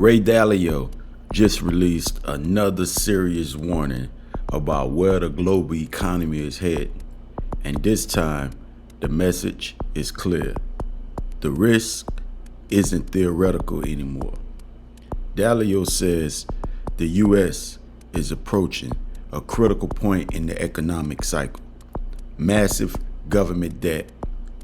Ray Dalio just released another serious warning about where the global economy is headed. And this time, the message is clear. The risk isn't theoretical anymore. Dalio says the U.S. is approaching a critical point in the economic cycle. Massive government debt,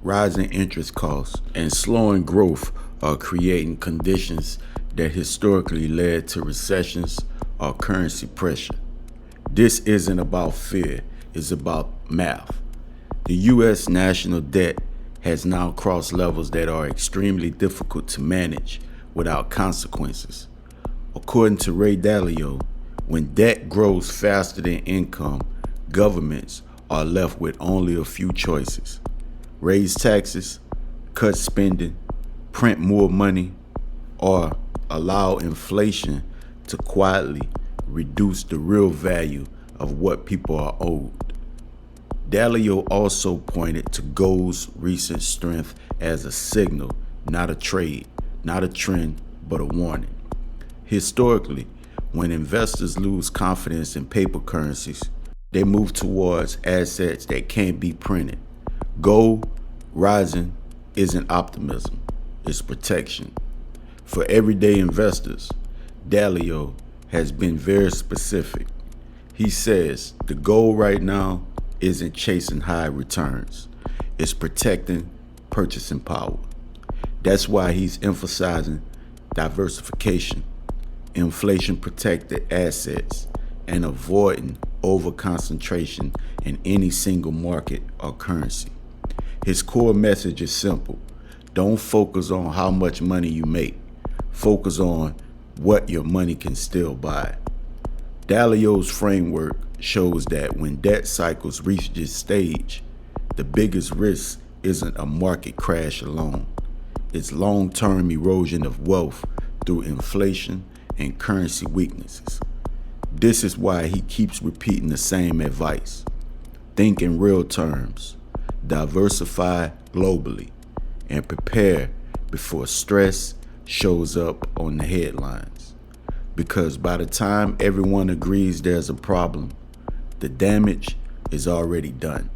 rising interest costs, and slowing growth are creating conditions that historically led to recessions or currency pressure. This isn't about fear, it's about math. The U.S. national debt has now crossed levels that are extremely difficult to manage without consequences. According to Ray Dalio, when debt grows faster than income, governments are left with only a few choices: raise taxes, cut spending, print more money, or allow inflation to quietly reduce the real value of what people are owed. Dalio also pointed to gold's recent strength as a signal, not a trade, not a trend, but a warning. Historically, when investors lose confidence in paper currencies, they move towards assets that can't be printed. Gold rising isn't optimism, it's protection. For everyday investors, Dalio has been very specific. He says the goal right now isn't chasing high returns, it's protecting purchasing power. That's why he's emphasizing diversification, inflation-protected assets, and avoiding over-concentration in any single market or currency. His core message is simple: don't focus on how much money you make. Focus on what your money can still buy. Dalio's framework shows that when debt cycles reach this stage, the biggest risk isn't a market crash alone. It's long-term erosion of wealth through inflation and currency weaknesses. This is why he keeps repeating the same advice. Think in real terms, diversify globally, and prepare before stress shows up on the headlines. Because by the time everyone agrees there's a problem, the damage is already done.